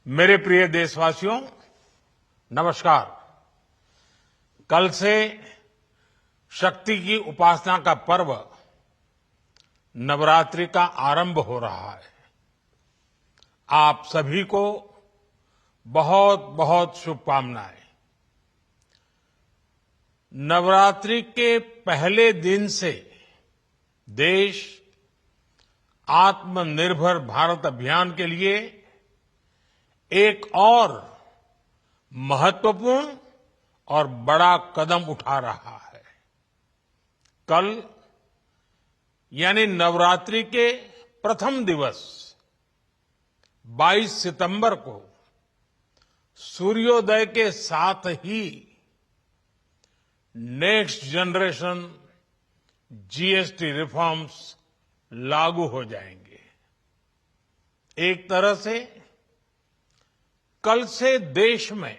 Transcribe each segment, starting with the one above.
मेरे प्रिय देशवासियों, नमस्कार। कल से शक्ति की उपासना का पर्व नवरात्रि का आरंभ हो रहा है। आप सभी को बहुत बहुत शुभकामनाएं। नवरात्रि के पहले दिन से देश आत्मनिर्भर भारत अभियान के लिए एक और महत्वपूर्ण और बड़ा कदम उठा रहा है। कल यानी नवरात्रि के प्रथम दिवस 22 सितंबर को सूर्योदय के साथ ही नेक्स्ट जनरेशन जीएसटी रिफॉर्म्स लागू हो जाएंगे। एक तरह से कल से देश में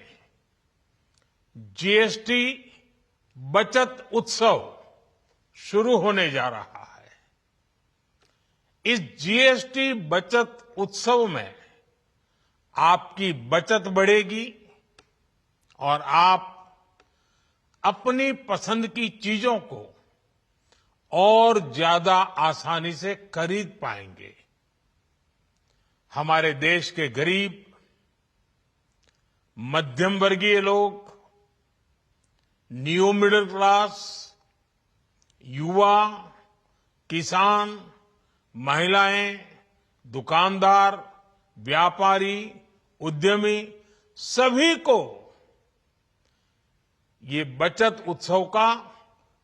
जीएसटी बचत उत्सव शुरू होने जा रहा है। इस जीएसटी बचत उत्सव में आपकी बचत बढ़ेगी और आप अपनी पसंद की चीजों को और ज्यादा आसानी से खरीद पाएंगे। हमारे देश के गरीब, मध्यम वर्गीय लोग, न्यू मिडिल क्लास, युवा, किसान, महिलाएं, दुकानदार, व्यापारी, उद्यमी, सभी को ये बचत उत्सव का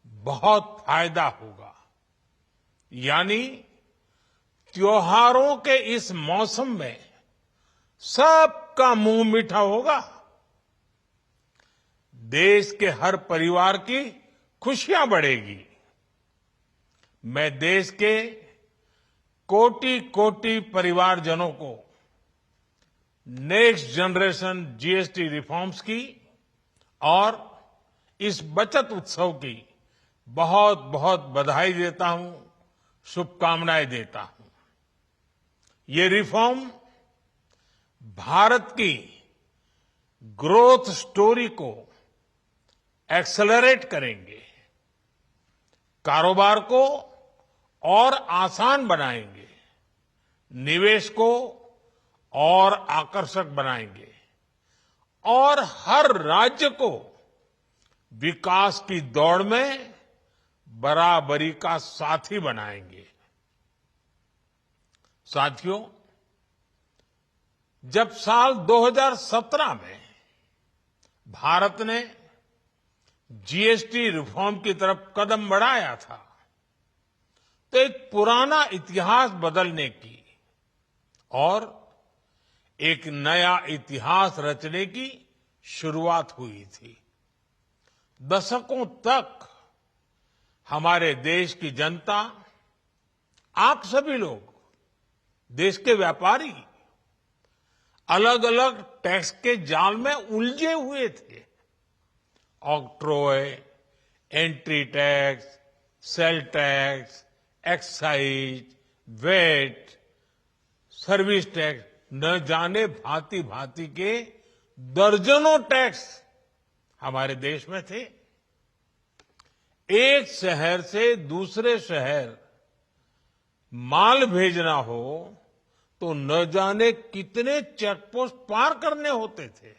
बहुत फायदा होगा। यानी त्योहारों के इस मौसम में सबका मुंह मीठा होगा। देश के हर परिवार की खुशियां बढ़ेगी। मैं देश के कोटि कोटि परिवारजनों को नेक्स्ट जनरेशन जीएसटी रिफॉर्म्स की और इस बचत उत्सव की बहुत बहुत बधाई देता हूं, शुभकामनाएं देता हूं। ये रिफॉर्म भारत की ग्रोथ स्टोरी को एक्सेलरेट करेंगे, कारोबार को और आसान बनाएंगे, निवेश को और आकर्षक बनाएंगे और हर राज्य को विकास की दौड़ में बराबरी का साथी बनाएंगे। साथियों, जब साल 2017 में भारत ने जीएसटी रिफॉर्म की तरफ कदम बढ़ाया था, तो एक पुराना इतिहास बदलने की और एक नया इतिहास रचने की शुरुआत हुई थी। दशकों तक हमारे देश की जनता, आप सभी लोग, देश के व्यापारी अलग अलग टैक्स के जाल में उलझे हुए थे। Octroi, entry tax, sale tax, excise, VAT, service tax, न जाने भांति भांति के दर्जनों टैक्स हमारे देश में थे। एक शहर से दूसरे शहर माल भेजना हो तो न जाने कितने चेकपोस्ट पार करने होते थे,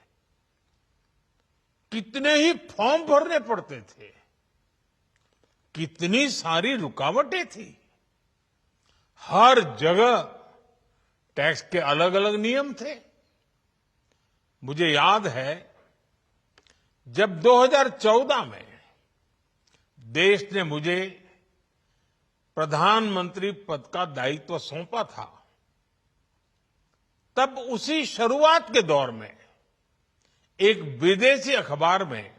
कितने ही फॉर्म भरने पड़ते थे, कितनी सारी रुकावटें थी। हर जगह टैक्स के अलग अलग नियम थे। मुझे याद है जब 2014 में देश ने मुझे प्रधानमंत्री पद का दायित्व सौंपा था, तब उसी शुरुआत के दौर में एक विदेशी अखबार में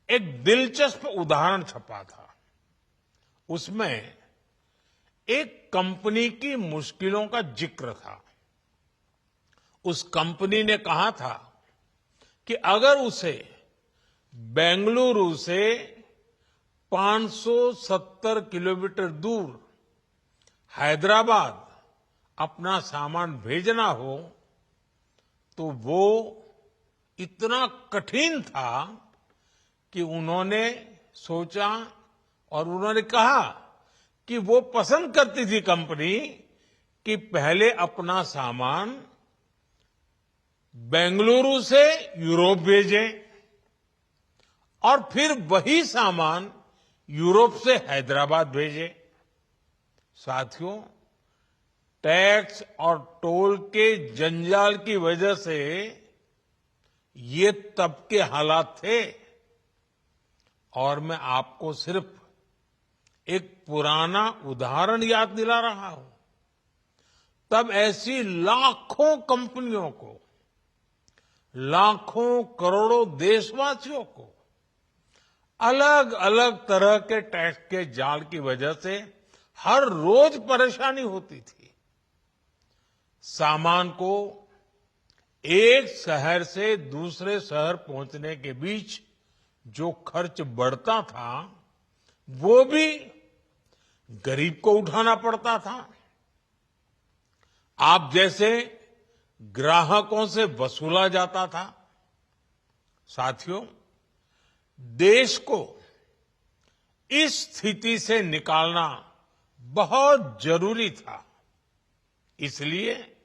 एक दिलचस्प उदाहरण छपा था। उसमें एक कंपनी की मुश्किलों का जिक्र था। उस कंपनी ने कहा था कि अगर उसे बेंगलुरु से 570 किलोमीटर दूर हैदराबाद अपना सामान भेजना हो तो वो इतना कठिन था कि उन्होंने सोचा और उन्होंने कहा कि वो पसंद करती थी कंपनी कि पहले अपना सामान बेंगलुरु से यूरोप भेजें और फिर वही सामान यूरोप से हैदराबाद भेजें। साथियों, टैक्स और टोल के जंजाल की वजह से ये तब के हालात थे। और मैं आपको सिर्फ एक पुराना उदाहरण याद दिला रहा हूं। तब ऐसी लाखों कंपनियों को, लाखों करोड़ों देशवासियों को अलग अलग तरह के टैक्स के जाल की वजह से हर रोज परेशानी होती थी। सामान को एक शहर से दूसरे शहर पहुंचने के बीच जो खर्च बढ़ता था, वो भी गरीब को उठाना पड़ता था। आप जैसे ग्राहकों से वसूला जाता था। साथियों, देश को इस स्थिति से निकालना बहुत जरूरी था। इसलिए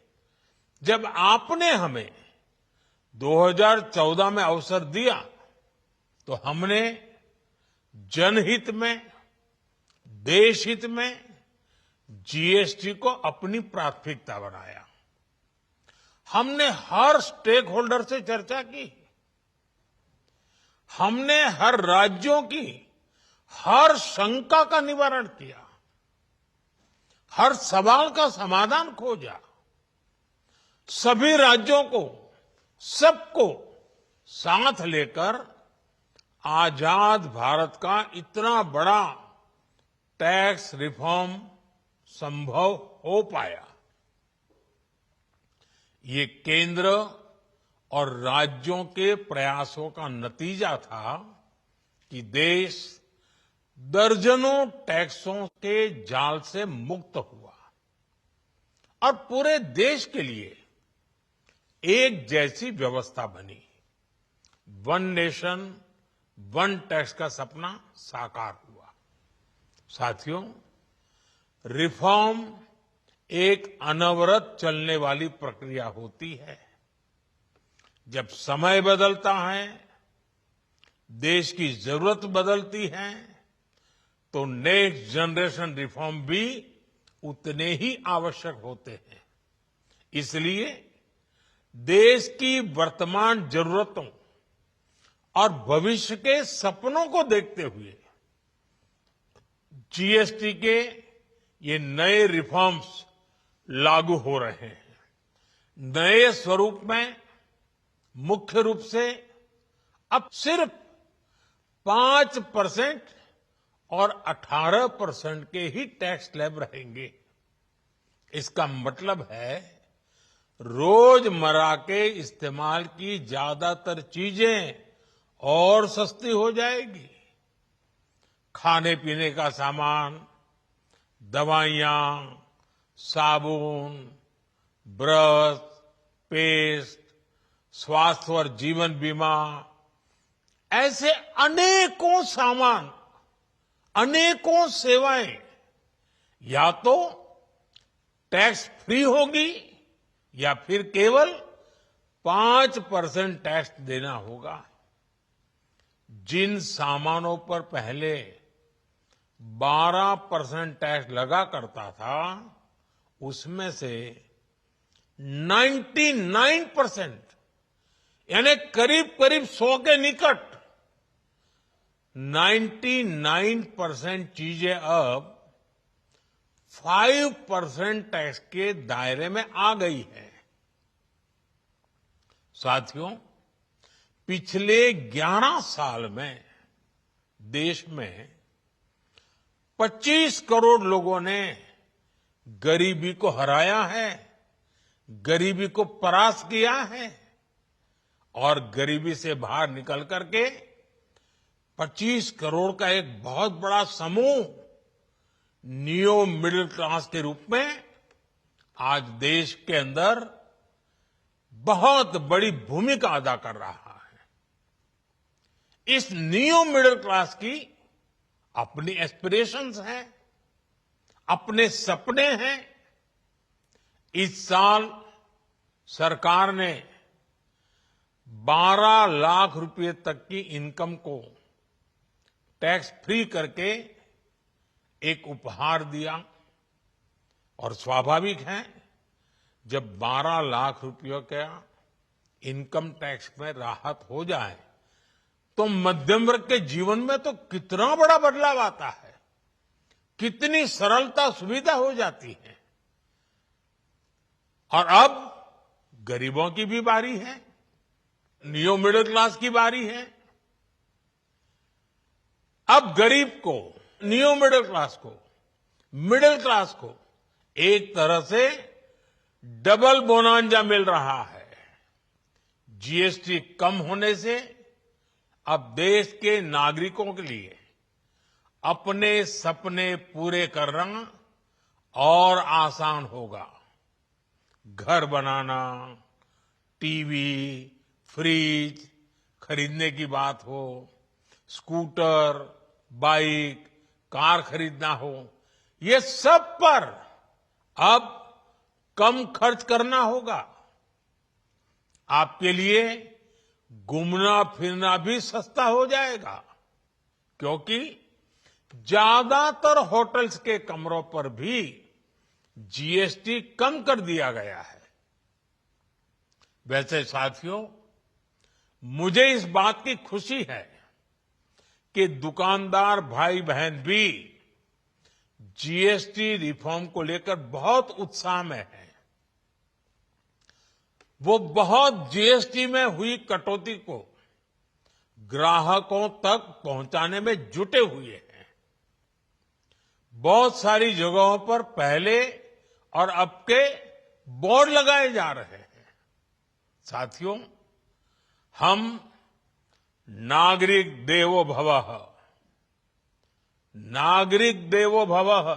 जब आपने हमें 2014 में अवसर दिया, तो हमने जनहित में, देशहित में जीएसटी को अपनी प्राथमिकता बनाया। हमने हर स्टेक होल्डर से चर्चा की। हमने हर राज्यों की हर शंका का निवारण किया, हर सवाल का समाधान खोजा। सभी राज्यों को, सबको साथ लेकर आजाद भारत का इतना बड़ा टैक्स रिफॉर्म संभव हो पाया। ये केंद्र और राज्यों के प्रयासों का नतीजा था कि देश दर्जनों टैक्सों के जाल से मुक्त हुआ और पूरे देश के लिए एक जैसी व्यवस्था बनी। वन नेशन वन टैक्स का सपना साकार हुआ। साथियों, रिफॉर्म एक अनवरत चलने वाली प्रक्रिया होती है। जब समय बदलता है, देश की जरूरत बदलती है, तो नेक्स्ट जनरेशन रिफॉर्म भी उतने ही आवश्यक होते हैं। इसलिए देश की वर्तमान जरूरतों और भविष्य के सपनों को देखते हुए जीएसटी के ये नए रिफॉर्म्स लागू हो रहे हैं। नए स्वरूप में मुख्य रूप से अब सिर्फ 5% और 18% के ही टैक्स स्लैब रहेंगे। इसका मतलब है रोजमर्रा के इस्तेमाल की ज्यादातर चीजें और सस्ती हो जाएगी। खाने पीने का सामान, दवाइयां, साबुन, ब्रश, पेस्ट, स्वास्थ्य और जीवन बीमा, ऐसे अनेकों सामान, अनेकों सेवाएं या तो टैक्स फ्री होगी या फिर केवल 5% टैक्स देना होगा। जिन सामानों पर पहले 12% टैक्स लगा करता था, उसमें से 99% यानी करीब करीब 100 के निकट 99% चीजें अब 5% टैक्स के दायरे में आ गई है। साथियों, पिछले 11 साल में देश में 25 करोड़ लोगों ने गरीबी को हराया है, गरीबी को परास्त किया है और गरीबी से बाहर निकल करके 25 करोड़ का एक बहुत बड़ा समूह नियो मिडिल क्लास के रूप में आज देश के अंदर बहुत बड़ी भूमिका अदा कर रहा है। इस न्यू मिडिल क्लास की अपनी एस्पिरेशंस हैं, अपने सपने हैं। इस साल सरकार ने 12 लाख रुपए तक की इनकम को टैक्स फ्री करके एक उपहार दिया। और स्वाभाविक है, जब 12 लाख रुपयों का इनकम टैक्स में राहत हो जाए तो मध्यम वर्ग के जीवन में तो कितना बड़ा बदलाव आता है, कितनी सरलता सुविधा हो जाती है। और अब गरीबों की भी बारी है, न्यू मिडिल क्लास की बारी है। अब गरीब को, न्यू मिडिल क्लास को एक तरह से डबल बोनांजा मिल रहा है। जीएसटी कम होने से अब देश के नागरिकों के लिए अपने सपने पूरे करना और आसान होगा। घर बनाना, टीवी, फ्रिज खरीदने की बात हो, स्कूटर, बाइक, कार खरीदना हो, ये सब पर अब कम खर्च करना होगा। आपके लिए घूमना फिरना भी सस्ता हो जाएगा, क्योंकि ज्यादातर होटल्स के कमरों पर भी जीएसटी कम कर दिया गया है। वैसे साथियों, मुझे इस बात की खुशी है कि दुकानदार भाई बहन भी जीएसटी रिफॉर्म को लेकर बहुत उत्साह में हैं। वो बहुत जीएसटी में हुई कटौती को ग्राहकों तक पहुंचाने में जुटे हुए हैं। बहुत सारी जगहों पर पहले और अब के बोर्ड लगाए जा रहे हैं। साथियों, हम नागरिक देवो भवः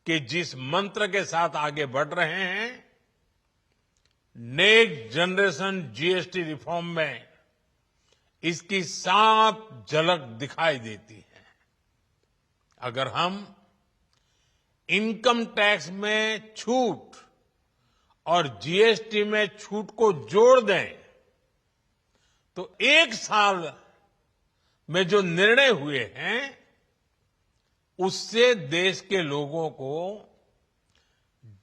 के जिस मंत्र के साथ आगे बढ़ रहे हैं, नेक्स्ट जनरेशन जीएसटी रिफॉर्म में इसकी साफ झलक दिखाई देती है। अगर हम इनकम टैक्स में छूट और जीएसटी में छूट को जोड़ दें तो एक साल में जो निर्णय हुए हैं उससे देश के लोगों को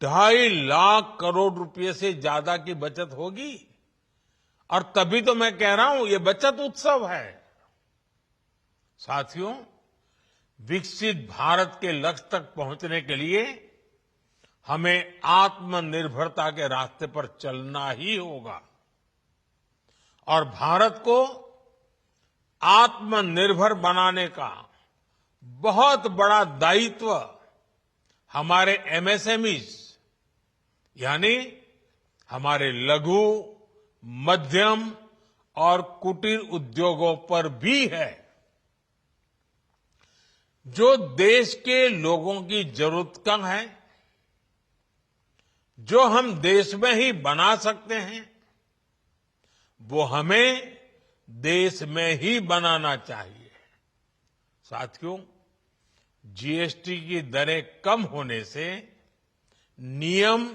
2.5 लाख करोड़ रुपए से ज्यादा की बचत होगी। और तभी तो मैं कह रहा हूं, ये बचत उत्सव है। साथियों, विकसित भारत के लक्ष्य तक पहुंचने के लिए हमें आत्मनिर्भरता के रास्ते पर चलना ही होगा। और भारत को आत्मनिर्भर बनाने का बहुत बड़ा दायित्व हमारे एमएसएमईज यानी हमारे लघु, मध्यम और कुटीर उद्योगों पर भी है, जो देश के लोगों की जरूरत कम है, जो हम देश में ही बना सकते हैं, वो हमें देश में ही बनाना चाहिए। साथियों, जीएसटी की दरें कम होने से नियम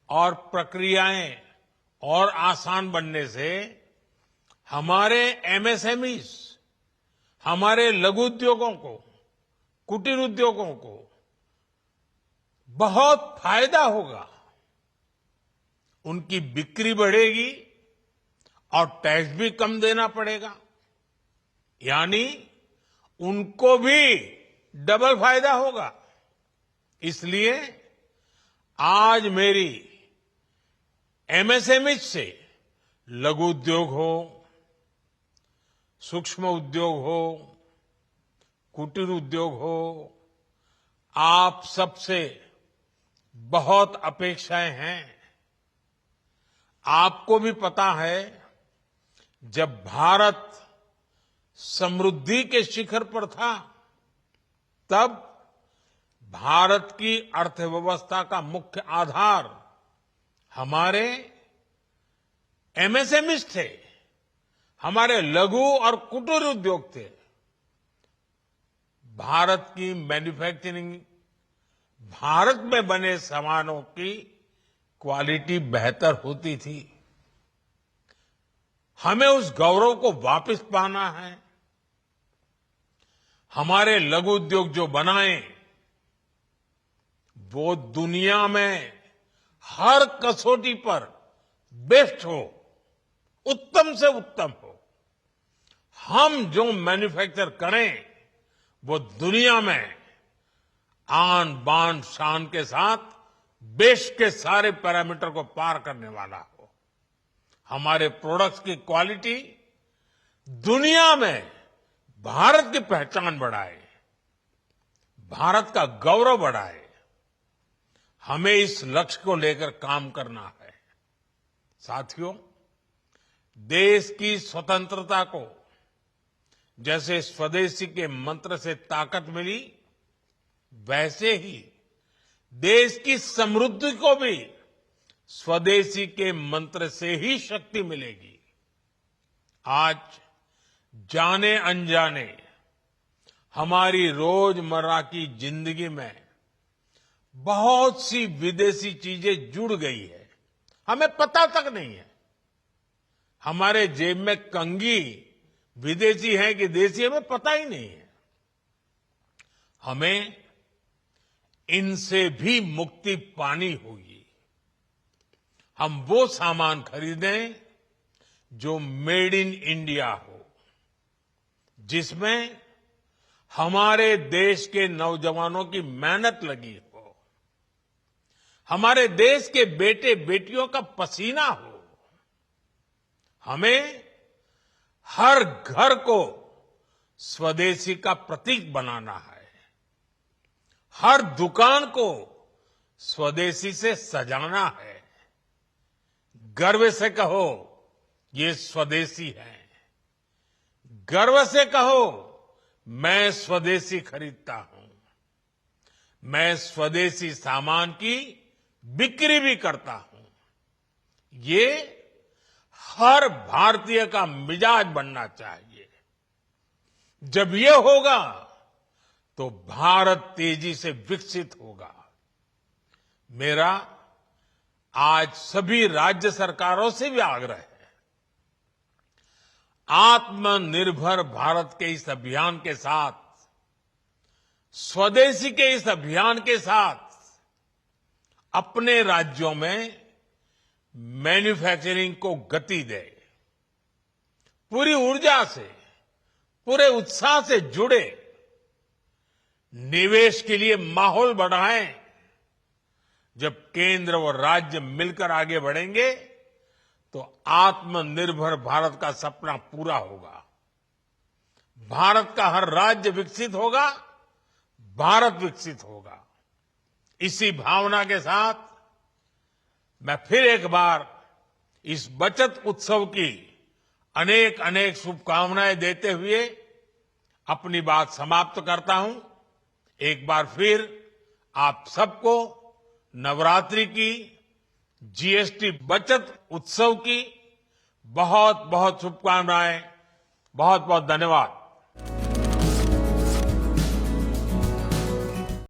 और प्रक्रियाएं और आसान बनने से हमारे एमएसएमईज, हमारे लघु उद्योगों को, कुटीर उद्योगों को बहुत फायदा होगा। उनकी बिक्री बढ़ेगी और टैक्स भी कम देना पड़ेगा, यानी उनको भी डबल फायदा होगा। इसलिए आज मेरी एमएसएमई से लघु उद्योग हो, सूक्ष्म उद्योग हो, कुटीर उद्योग हो, आप सबसे बहुत अपेक्षाएं हैं। आपको भी पता है, जब भारत समृद्धि के शिखर पर था, तब भारत की अर्थव्यवस्था का मुख्य आधार हमारे एमएसएमईज थे, हमारे लघु और कुटीर उद्योग थे। भारत की मैन्युफैक्चरिंग, भारत में बने सामानों की क्वालिटी बेहतर होती थी। हमें उस गौरव को वापस पाना है। हमारे लघु उद्योग जो बनाए वो दुनिया में हर कसौटी पर बेस्ट हो, उत्तम से उत्तम हो। हम जो मैन्युफैक्चर करें वो दुनिया में आन बान शान के साथ बेस्ट के सारे पैरामीटर को पार करने वाला हो। हमारे प्रोडक्ट्स की क्वालिटी दुनिया में भारत की पहचान बढ़ाए, भारत का गौरव बढ़ाए। हमें इस लक्ष्य को लेकर काम करना है। साथियों, देश की स्वतंत्रता को जैसे स्वदेशी के मंत्र से ताकत मिली, वैसे ही देश की समृद्धि को भी स्वदेशी के मंत्र से ही शक्ति मिलेगी। आज जाने अनजाने हमारी रोजमर्रा की जिंदगी में बहुत सी विदेशी चीजें जुड़ गई है, हमें पता तक नहीं है। हमारे जेब में कंघी विदेशी है कि देसी, हमें पता ही नहीं है। हमें इनसे भी मुक्ति पानी होगी। हम वो सामान खरीदें जो मेड इन इंडिया हो, जिसमें हमारे देश के नौजवानों की मेहनत लगी हो, हमारे देश के बेटे बेटियों का पसीना हो। हमें हर घर को स्वदेशी का प्रतीक बनाना है, हर दुकान को स्वदेशी से सजाना है। गर्व से कहो ये स्वदेशी है, गर्व से कहो मैं स्वदेशी खरीदता हूं, मैं स्वदेशी सामान की बिक्री भी करता हूं। ये हर भारतीय का मिजाज बनना चाहिए। जब ये होगा तो भारत तेजी से विकसित होगा। मेरा आज सभी राज्य सरकारों से भी आग्रह है, आत्मनिर्भर भारत के इस अभियान के साथ, स्वदेशी के इस अभियान के साथ अपने राज्यों में मैन्युफैक्चरिंग को गति दे, पूरी ऊर्जा से, पूरे उत्साह से जुड़े, निवेश के लिए माहौल बढ़ाएं। जब केंद्र और राज्य मिलकर आगे बढ़ेंगे तो आत्मनिर्भर भारत का सपना पूरा होगा। भारत का हर राज्य विकसित होगा, भारत विकसित होगा। इसी भावना के साथ मैं फिर एक बार इस बचत उत्सव की अनेक अनेक शुभकामनाएं देते हुए अपनी बात समाप्त करता हूं। एक बार फिर आप सबको नवरात्रि की, जीएसटी बचत उत्सव की बहुत बहुत शुभकामनाएं। बहुत बहुत धन्यवाद।